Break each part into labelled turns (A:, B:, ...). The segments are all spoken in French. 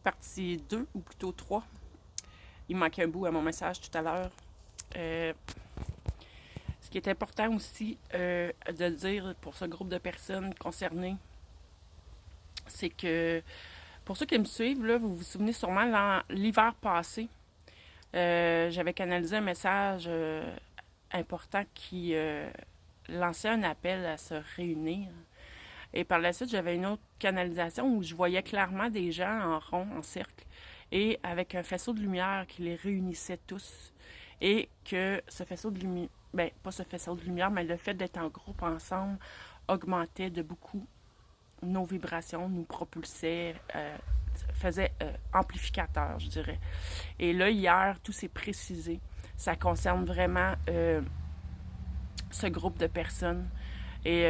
A: partie 2, ou plutôt 3. Il manquait un bout à mon message tout à l'heure. Ce qui est important aussi de dire pour ce groupe de personnes concernées, c'est que pour ceux qui me suivent, là, vous vous souvenez sûrement, l'hiver passé, j'avais canalisé un message important qui lançait un appel à se réunir. Et par la suite, j'avais une autre canalisation où je voyais clairement des gens en rond, en cercle, et avec un faisceau de lumière qui les réunissait tous. Et que ce faisceau de lumière, ben, pas ce faisceau de lumière, mais le fait d'être en groupe ensemble augmentait de beaucoup nos vibrations, nous propulsait, faisait amplificateur, je dirais. Et là, hier, tout s'est précisé. Ça concerne vraiment ce groupe de personnes. Et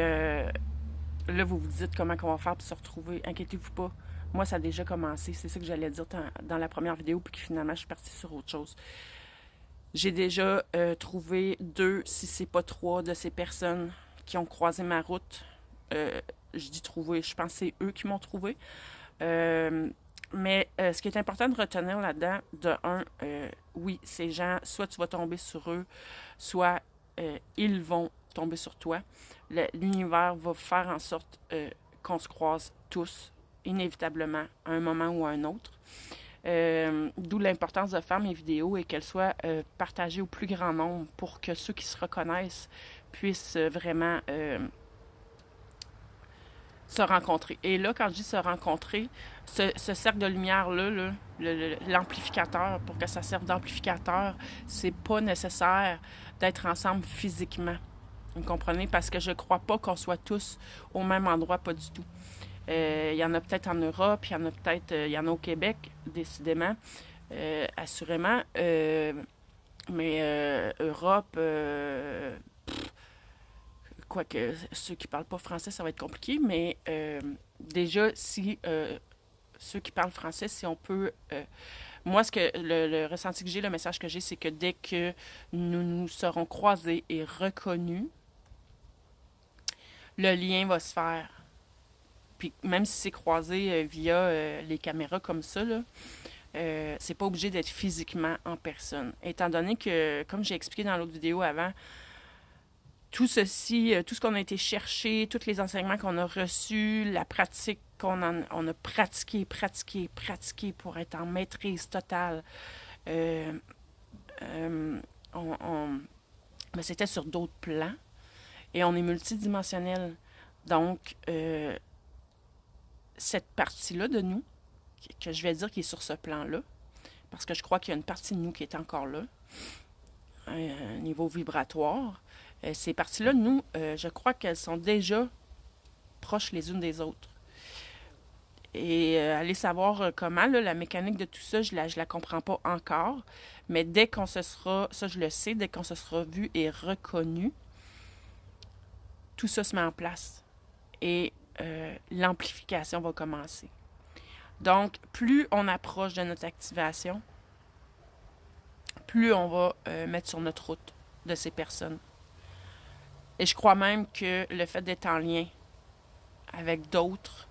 A: là, vous vous dites comment on va faire pour se retrouver. Inquiétez-vous pas. Moi, ça a déjà commencé. C'est ça que j'allais dire dans la première vidéo, puis que finalement, je suis partie sur autre chose. J'ai déjà trouvé 2, si c'est pas 3, de ces personnes qui ont croisé ma route. Je dis trouver, je pense que c'est eux qui m'ont trouvé. Mais ce qui est important de retenir là-dedans, de un, oui, ces gens, soit tu vas tomber sur eux, soit ils vont tomber sur toi. L'univers va faire en sorte qu'on se croise tous, inévitablement, à un moment ou à un autre. D'où l'importance de faire mes vidéos et qu'elles soient partagées au plus grand nombre pour que ceux qui se reconnaissent puissent vraiment se rencontrer. Et là, quand je dis se rencontrer, ce cercle de lumière-là, l'amplificateur, pour que ça serve d'amplificateur, c'est pas nécessaire d'être ensemble physiquement. Vous comprenez? Parce que je crois pas qu'on soit tous au même endroit, pas du tout. Il y en a peut-être en Europe, il y en a peut-être, il y en a au Québec, décidément, assurément. Mais Europe, quoique ceux qui parlent pas français, ça va être compliqué, mais déjà, si ceux qui parlent français, si on peut... moi, ce que le ressenti que j'ai, le message que j'ai, c'est que dès que nous nous serons croisés et reconnus, le lien va se faire. Puis même si c'est croisé via les caméras comme ça, là, c'est pas obligé d'être physiquement en personne. Étant donné que, comme j'ai expliqué dans l'autre vidéo avant, tout ceci, tout ce qu'on a été chercher, tous les enseignements qu'on a reçus, la pratique on a pratiqué pour être en maîtrise totale, euh, mais c'était sur d'autres plans et on est multidimensionnel. Donc, cette partie-là de nous, que je vais dire qui est sur ce plan-là, parce que je crois qu'il y a une partie de nous qui est encore là, un niveau vibratoire. Ces parties-là, nous, je crois qu'elles sont déjà proches les unes des autres. Et aller savoir comment, là, la mécanique de tout ça, je la comprends pas encore. Mais dès qu'on se sera, ça je le sais, dès qu'on se sera vu et reconnu, tout ça se met en place. Et l'amplification va commencer. Donc, plus on approche de notre activation, plus on va mettre sur notre route de ces personnes. Et je crois même que le fait d'être en lien avec d'autres,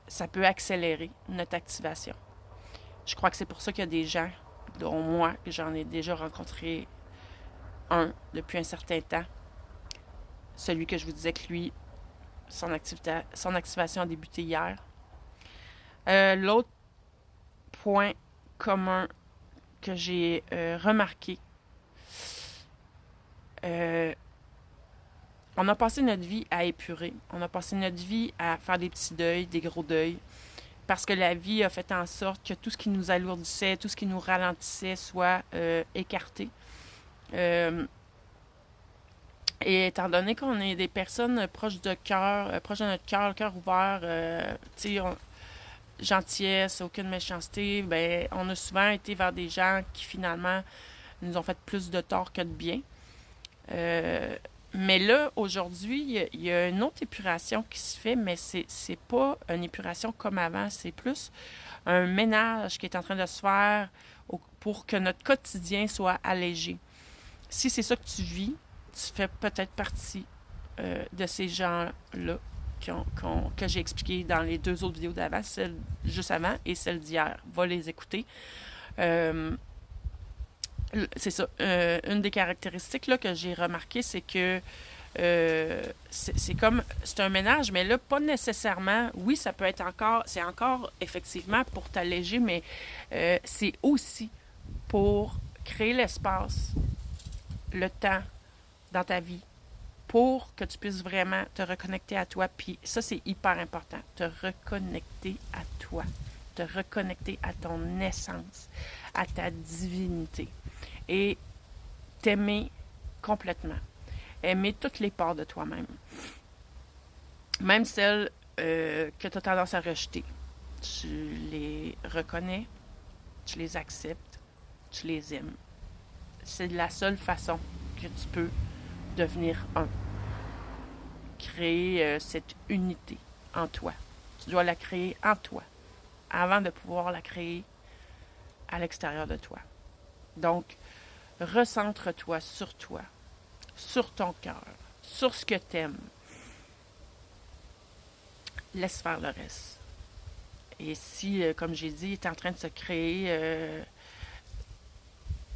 A: ça peut accélérer notre activation. Je crois que c'est pour ça qu'il y a des gens, dont moi, que j'en ai déjà rencontré un depuis un certain temps. Celui que je vous disais que lui, son activation a débuté hier. L'autre point commun que j'ai remarqué, on a passé notre vie à épurer. On a passé notre vie à faire des petits deuils, des gros deuils. Parce que la vie a fait en sorte que tout ce qui nous alourdissait, tout ce qui nous ralentissait soit écarté. Et étant donné qu'on est des personnes proches de cœur, proches de notre cœur, le cœur ouvert, tu sais, gentillesse, aucune méchanceté, ben, on a souvent été vers des gens qui finalement nous ont fait plus de tort que de bien. Mais là, aujourd'hui, il y a une autre épuration qui se fait, mais c'est pas une épuration comme avant, c'est plus un ménage qui est en train de se faire pour que notre quotidien soit allégé. Si c'est ça que tu vis, tu fais peut-être partie de ces gens-là. que j'ai expliquées dans les 2 autres vidéos d'avant, celle juste avant et celle d'hier. Va les écouter. C'est ça. Une des caractéristiques là, que j'ai remarqué, c'est que c'est un ménage, mais là, pas nécessairement. Oui, ça peut être c'est encore effectivement pour t'alléger, mais c'est aussi pour créer l'espace, le temps dans ta vie, pour que tu puisses vraiment te reconnecter à toi. Puis ça, c'est hyper important. Te reconnecter à toi. Te reconnecter à ton essence, à ta divinité. Et t'aimer complètement. Aimer toutes les parts de toi-même. Même celles que tu as tendance à rejeter. Tu les reconnais, tu les acceptes, tu les aimes. C'est la seule façon que tu peux devenir un. Créer cette unité en toi. Tu dois la créer en toi avant de pouvoir la créer à l'extérieur de toi. Donc, recentre-toi, sur ton cœur, sur ce que tu aimes. Laisse faire le reste. Et si, comme j'ai dit, il est en train de se créer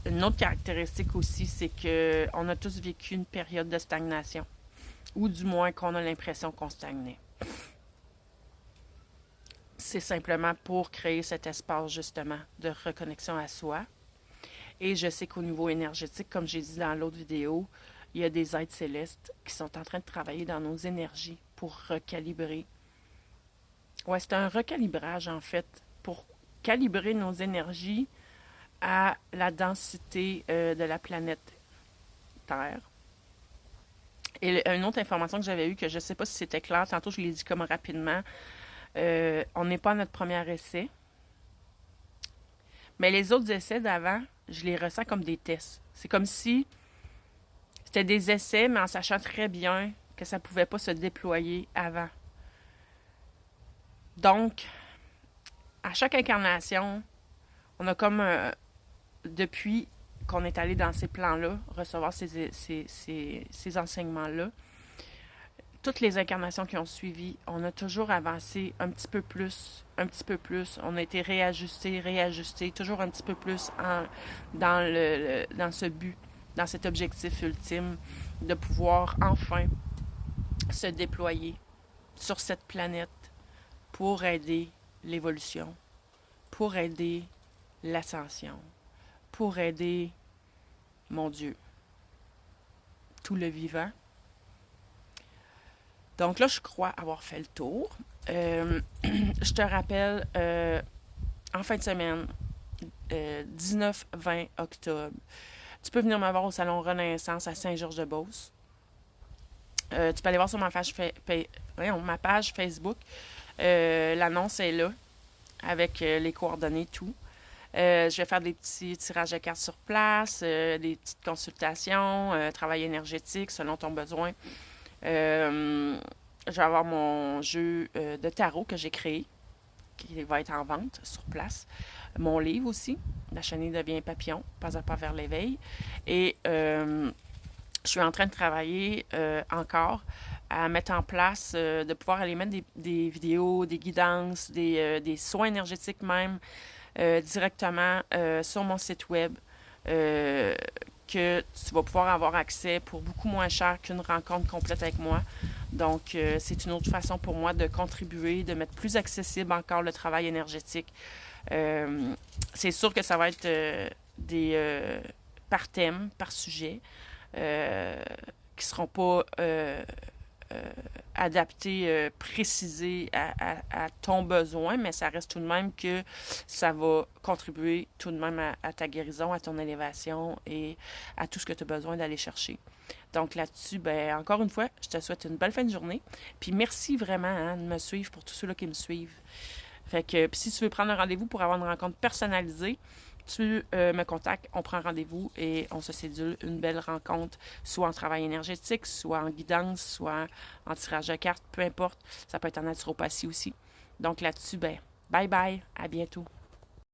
A: une autre caractéristique aussi, c'est qu'on a tous vécu une période de stagnation. Ou du moins qu'on a l'impression qu'on stagnait. C'est simplement pour créer cet espace, justement, de reconnexion à soi. Et je sais qu'au niveau énergétique, comme j'ai dit dans l'autre vidéo, il y a des êtres célestes qui sont en train de travailler dans nos énergies pour recalibrer. Ouais, c'est un recalibrage, en fait, pour calibrer nos énergies à la densité de la planète Terre. Et une autre information que j'avais eue, que je ne sais pas si c'était clair, tantôt je l'ai dit comme rapidement, on n'est pas à notre premier essai. Mais les autres essais d'avant, je les ressens comme des tests. C'est comme si c'était des essais, mais en sachant très bien que ça ne pouvait pas se déployer avant. Donc, à chaque incarnation, on a comme, depuis qu'on est allé dans ces plans-là, recevoir ces enseignements-là, toutes les incarnations qui ont suivi, on a toujours avancé un petit peu plus. On a été réajusté, toujours un petit peu plus dans ce but, dans cet objectif ultime de pouvoir enfin se déployer sur cette planète pour aider l'évolution, pour aider l'ascension, pour aider, mon Dieu, tout le vivant. Donc là, je crois avoir fait le tour. Je te rappelle, en fin de semaine, 19-20 octobre, tu peux venir me voir au Salon Renaissance à Saint-Georges-de-Beauce. Tu peux aller voir sur ma page Facebook. L'annonce est là, avec les coordonnées, tout. Je vais faire des petits tirages de cartes sur place, des petites consultations, travail énergétique selon ton besoin. Je vais avoir mon jeu de tarot que j'ai créé, qui va être en vente sur place. Mon livre aussi, La chenille devient papillon, pas à pas vers l'éveil. Et je suis en train de travailler encore à mettre en place, de pouvoir aller mettre des vidéos, des guidances, des soins énergétiques même, directement sur mon site web. Que tu vas pouvoir avoir accès pour beaucoup moins cher qu'une rencontre complète avec moi. Donc, c'est une autre façon pour moi de contribuer, de mettre plus accessible encore le travail énergétique. C'est sûr que ça va être par thème, par sujet, qui ne seront pas adaptés, précisés à ton besoin, mais ça reste tout de même que ça va contribuer tout de même à ta guérison, à ton élévation et à tout ce que tu as besoin d'aller chercher. Donc là-dessus, ben encore une fois, je te souhaite une belle fin de journée. Puis merci vraiment de me suivre pour tous ceux-là qui me suivent. Fait que si tu veux prendre un rendez-vous pour avoir une rencontre personnalisée, tu me contactes, on prend rendez-vous et on se cédule une belle rencontre, soit en travail énergétique, soit en guidance, soit en tirage de cartes, peu importe. Ça peut être en naturopathie aussi. Donc là-dessus, ben bye bye, à bientôt.